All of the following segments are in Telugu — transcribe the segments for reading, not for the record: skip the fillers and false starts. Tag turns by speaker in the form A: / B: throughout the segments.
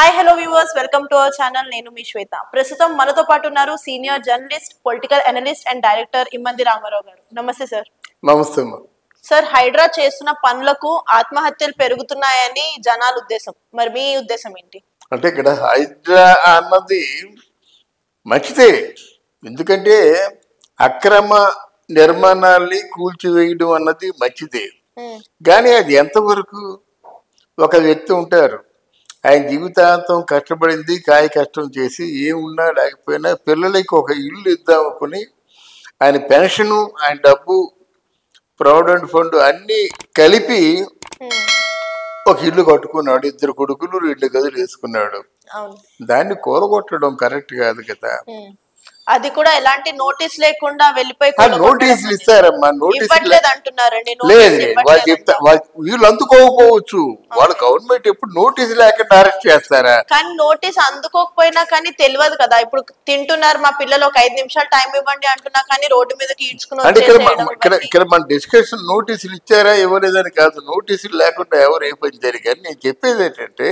A: Hi hello viewers, welcome to our channel. నేను మీ శ్వేత. ప్రస్తుతం మనతో పాటు ఉన్నారు senior journalist, political analyst and director Immandi Ramarao గారు. నమస్తే సార్.
B: నమస్తే.
A: సార్, హైడ్రా చేస్తున్న పనులకు ఆత్మహత్యలు పెరుగుతున్నాయని జనాల ఉద్దేశం. మరి మీ ఉద్దేశం ఏంటి?
B: అంటే ఇక్కడ హైడ్రా అన్నది మంచిదే, ఎందుకంటే అక్రమ నిర్మాణాల్ని కూల్చివేయడం అన్నది మంచిదే. కానీ అది ఎంతవరకు? ఒక వ్యక్తి ఉంటారు, ఆయన జీవితాంతం కష్టపడింది, కాయ కష్టం చేసి ఏమున్నా లేకపోయినా పిల్లలకి ఒక ఇల్లు ఇద్దామనుకుని ఆయన పెన్షను, ఆయన డబ్బు, ప్రావిడెంట్ ఫండ్ అన్నీ కలిపి ఒక ఇల్లు కట్టుకున్నాడు. 2 కొడుకులు 2 గదులు వేసుకున్నాడు. దాన్ని కూలగొట్టడం కరెక్ట్ కాదు కదా.
A: అది కూడా ఎలాంటి నోటీస్ లేకుండా వెళ్ళిపోయి
B: నోటీసులు ఇస్తారమ్మా. నోటీసులు లేదు, వాళ్ళు చెప్తా, వీళ్ళు అందుకోకపోవచ్చు. వాళ్ళు గవర్నమెంట్ ఎప్పుడు నోటీసు లేకుండా అరెస్ట్ చేస్తారా?
A: కానీ నోటీస్ అందుకోకపోయినా కానీ తెలియదు కదా. ఇప్పుడు తింటున్నారు మా పిల్లలు, ఒక 5 నిమిషాలు టైం ఇవ్వండి అంటున్నా కానీ రోడ్డు మీదకి ఈడ్చుకుని.
B: అంటే ఇక్కడ మన డిస్కషన్ నోటీసులు ఇచ్చారా ఇవ్వలేదని కాదు, నోటీసులు లేకుండా ఎవరు ఏ పని జరిగారు. నేను చెప్పేది ఏంటంటే,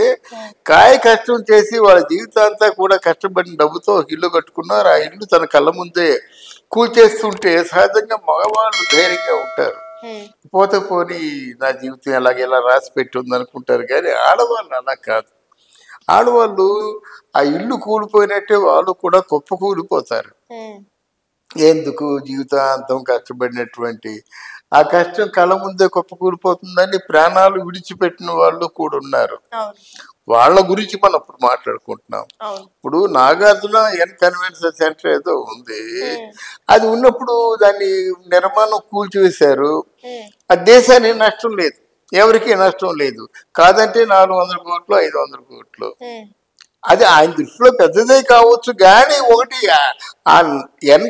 B: కాయ కష్టం చేసి వాళ్ళ జీవితాంతా కూడా కష్టపడిన డబ్బుతో ఇల్లు కట్టుకున్నారు. ఆ ఇల్లు తన కళ్ళ ముందే కూల్చేస్తుంటే సహజంగా మగవాళ్ళు ధైర్యంగా ఉంటారు. పోతే పోని నా జీవితం ఎలాగ ఇలా రాసి పెట్టి ఉంది అనుకుంటారు. కానీ ఆడవాళ్ళు అలా కాదు. ఆడవాళ్ళు ఆ ఇల్లు కూలిపోయినట్టే వాళ్ళు కూడా కుప్ప కూలిపోతారు. ఎందుకు? జీవితాంతం కష్టపడినటువంటి ఆ కష్టం కళ్ళ ముందే కుప్ప కూలిపోతుందని ప్రాణాలు విడిచిపెట్టిన వాళ్ళు కూడా ఉన్నారు. వాళ్ళ గురించి మనం ఇప్పుడు మాట్లాడుకుంటున్నాం. ఇప్పుడు నాగార్జున కన్వెన్షన్ సెంటర్ ఏదో ఉంది, అది ఉన్నప్పుడు దాన్ని నిర్మాణం కూల్చివేశారు. ఆ దేశానికి నష్టం లేదు, ఎవరికి నష్టం లేదు. కాదంటే 400 కోట్లు 500 కోట్లు. అది ఆయన దృష్టిలో పెద్దదే కావచ్చు, కానీ ఒకటి ఆ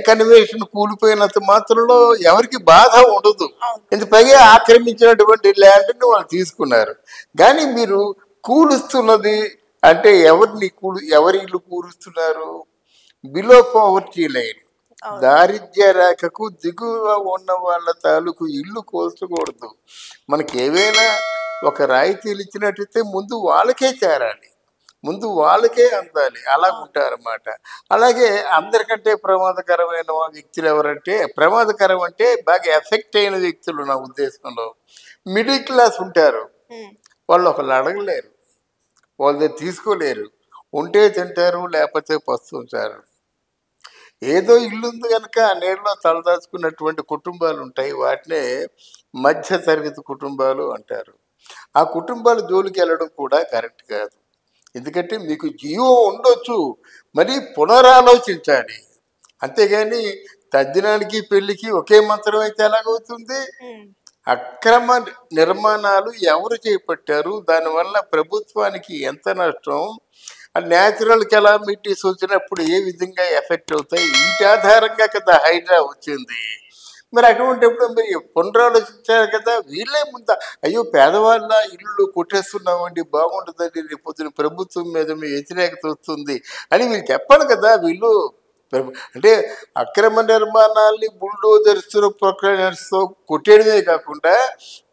B: కన్వెన్షన్ కూలిపోయినంత మాత్రంలో ఎవరికి బాధ ఉండదు. ఎందుపైగా ఆక్రమించినటువంటి ల్యాండ్ని వాళ్ళు తీసుకున్నారు. కానీ మీరు కూలుస్తున్నది అంటే ఎవరి ఇల్లు కూలుస్తున్నారు? బిలో పవర్టీ లైన్, దారిద్ర్య రేఖకు దిగువ ఉన్న వాళ్ళ తాలూకు ఇల్లు కూల్చకూడదు. మనకి ఏవైనా ఒక రాయితీలు ఇచ్చినట్టయితే ముందు వాళ్ళకే చేరాలి, ముందు వాళ్ళకే అందాలి. అలా ఉంటారన్నమాట. అలాగే అందరికంటే ప్రమాదకరమైన వ్యక్తులు ఎవరంటే, ప్రమాదకరం అంటే బాగా ఎఫెక్ట్ అయిన వ్యక్తులు నా ఉద్దేశంలో మిడిల్ క్లాస్ ఉంటారు. వాళ్ళు ఒకళ్ళు అడగలేరు, వాళ్ళ తీసుకోలేరు. ఉంటే తింటారు, లేకపోతే పస్తుంటారు. ఏదో ఇల్లుంది కనుక నీళ్ళలో తలదాచుకున్నటువంటి కుటుంబాలు ఉంటాయి. వాటినే మధ్య తరగతి కుటుంబాలు అంటారు. ఆ కుటుంబాల జోలికి వెళ్ళడం కూడా కరెక్ట్ కాదు. ఎందుకంటే మీకు జీవో ఉండొచ్చు, మరి పునరాలోచించాలి. అంతేగాని తద్దినానికి పెళ్లికి ఒకే మంత్రం అయితే ఎలాగవుతుంది? అక్రమ నిర్మాణాలు ఎవరు చేపట్టారు, దానివల్ల ప్రభుత్వానికి ఎంత నష్టం, న్యాచురల్ కెలామిటీస్ వచ్చినప్పుడు ఏ విధంగా ఎఫెక్ట్ అవుతాయి, వీటి ఆధారంగా కదా హైడ్రా వచ్చింది. మరి అటువంటిప్పుడు మీరు పునరాలోచించారు కదా. వీళ్ళే ముందు అయ్యో పేదవాళ్ళ ఇల్లు కొట్టేస్తున్నామండి, బాగుంటుందండి, రేపొద్దున ప్రభుత్వం మీద మీ వ్యతిరేకత వస్తుంది అని వీళ్ళు చెప్పాలి కదా. వీళ్ళు అంటే అక్రమ నిర్మాణాలని బుల్డోజర్స్, ప్రొక్లైనర్స్తో కొట్టేయడమే కాకుండా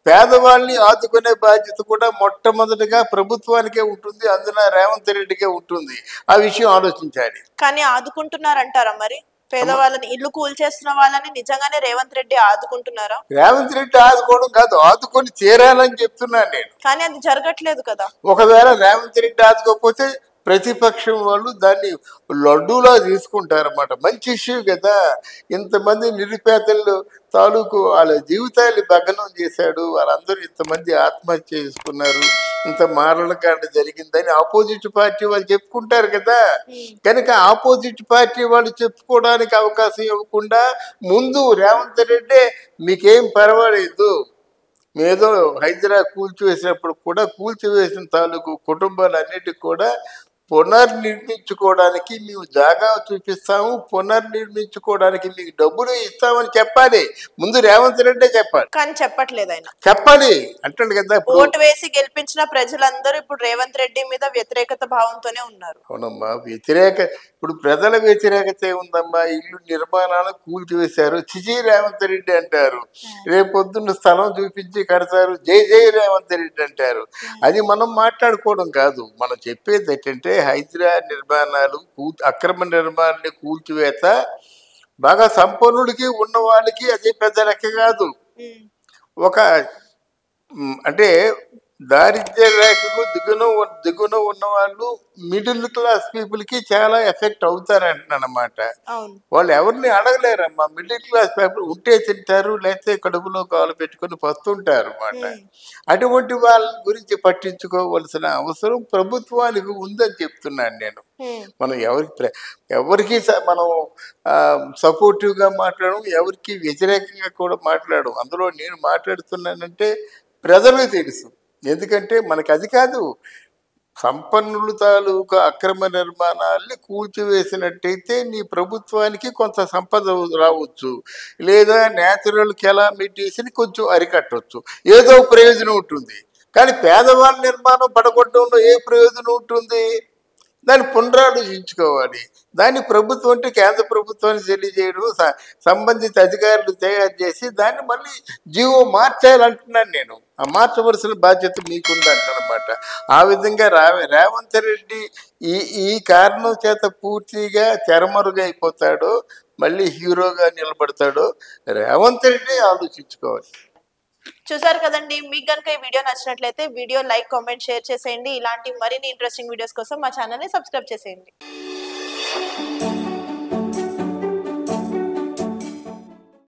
B: పేదవాళ్ళని ఆదుకునే బాధ్యత కూడా మొట్టమొదటిగా ప్రభుత్వానికే ఉంటుంది, అందులో రేవంత్ రెడ్డికే ఉంటుంది. ఆ విషయం ఆలోచించాలి.
A: కానీ ఆదుకుంటున్నారంటారా? మరి పేదవాళ్ళని, ఇల్లు కూల్చేస్తున్న వాళ్ళని నిజంగానే రేవంత్ రెడ్డి ఆదుకుంటున్నారా?
B: రేవంత్ రెడ్డి ఆదుకోవడం కాదు, ఆదుకొని చేరాలని చెప్తున్నాను నేను.
A: కానీ అది జరగట్లేదు కదా.
B: ఒకవేళ రేవంత్ రెడ్డి ఆదుకోకపోతే ప్రతిపక్షం వాళ్ళు దాన్ని లడ్డూలా తీసుకుంటారన్నమాట. మంచి ఇష్యూ కదా. ఇంతమంది నిరుపేదలు తాలూకు వాళ్ళ జీవితాలు భగ్నం చేశాడు, వాళ్ళందరూ ఇంతమంది ఆత్మహత్య చేసుకున్నారు, ఇంత మారణకాండ జరిగిందని ఆపోజిట్ పార్టీ వాళ్ళు చెప్పుకుంటారు కదా. కనుక ఆపోజిట్ పార్టీ వాళ్ళు చెప్పుకోవడానికి అవకాశం ఇవ్వకుండా ముందు రేవంత్ రెడ్డి మీకేం పర్వాలేదు, ఏదో హైదరాబాద్ కూల్చివేసినప్పుడు కూడా కూల్చివేసిన తాలూకు కుటుంబాలన్నిటికి కూడా పునర్నిర్మించుకోవడానికి మేము జాగా చూపిస్తాము, పునర్నిర్మించుకోవడానికి మీకు డబ్బులు ఇస్తామని చెప్పాలి. ముందు రేవంత్ రెడ్డి చెప్పాలి.
A: కానీ చెప్పట్లేదు ఆయన.
B: చెప్పాలి అంటాడు కదా.
A: ఓటు వేసి గెలిపించిన ప్రజలందరూ ఇప్పుడు రేవంత్ రెడ్డి మీద వ్యతిరేకత భావంతోనే ఉన్నారు.
B: అవునమ్మా, ఇప్పుడు ప్రజల వ్యతిరేకత ఏముందమ్మా? ఇల్లు నిర్మాణాలు కూల్చివేశారు, చిజీ రేవంత్ రెడ్డి అంటారు. రేపొద్దున్న స్థలం చూపించి కడతారు, జై జై రేవంత్ రెడ్డి అంటారు. అది మనం మాట్లాడుకోవడం కాదు. మనం చెప్పేది ఏంటంటే హైదరాబాద్ నిర్మాణాలు, అక్రమ నిర్మాణాన్ని కూల్చివేత బాగా సంపన్నుడికి ఉన్న వాళ్ళకి అది పెద్ద లెక్క కాదు. ఒక అంటే దారిద్ర్య రేఖకు దిగున ఉన్న వాళ్ళు మిడిల్ క్లాస్ పీపుల్ కి చాలా ఎఫెక్ట్ అవుతారంటున్నమాట. వాళ్ళు ఎవరిని అడగలేరమ్మా. మిడిల్ క్లాస్ పీపుల్ ఉంటే తింటారు, లేకపోతే కడుపులో కాలు పెట్టుకుని పస్తుంటారు అన్నమాట. అటువంటి వాళ్ళ గురించి పట్టించుకోవాల్సిన అవసరం ప్రభుత్వానికి ఉందని చెప్తున్నాను నేను. మనం ఎవరికి మనం సపోర్టివ్ గా మాట్లాడడం, ఎవరికి వ్యతిరేకంగా కూడా మాట్లాడడం. అందులో నేను మాట్లాడుతున్నానంటే ప్రజలకు తెలుసు. ఎందుకంటే మనకి అది కాదు, సంపన్నుల తాలూకా అక్రమ నిర్మాణాల్ని కూల్చివేసినట్టయితే నీ ప్రభుత్వానికి కొంత సంపద రావచ్చు, లేదా నేచురల్ కెలామిటీస్ని కొంచెం అరికట్టవచ్చు, ఏదో ప్రయోజనం ఉంటుంది. కానీ పేదవాళ్ళ నిర్మాణం పడగొట్టడంలో ఏ ప్రయోజనం ఉంటుంది? దాన్ని పునరాలోచించుకోవాలి. దాన్ని ప్రభుత్వం అంటే కేంద్ర ప్రభుత్వాన్ని తెలియజేయడం, సంబంధిత అధికారులు తయారు చేసి దాన్ని మళ్ళీ జీవో మార్చాలంటున్నాను నేను. ఆ మార్చవలసిన బాధ్యత మీకుందంటనమాట. ఆ విధంగా రేవంత్ రెడ్డి ఈ కారణం చేత పూర్తిగా తెరమరుగైపోతాడో, మళ్ళీ హీరోగా నిలబడతాడో రేవంత్ రెడ్డి ఆలోచించుకోవాలి.
A: చూసారు కదండి. మీకు కనుక ఈ వీడియో నచ్చినట్లయితే వీడియో లైక్, కామెంట్, షేర్ చేసేయండి. ఇలాంటి మరిన్ని ఇంట్రెస్టింగ్ వీడియోస్ కోసం మా ఛానల్ని సబ్స్క్రైబ్ చేసేయండి.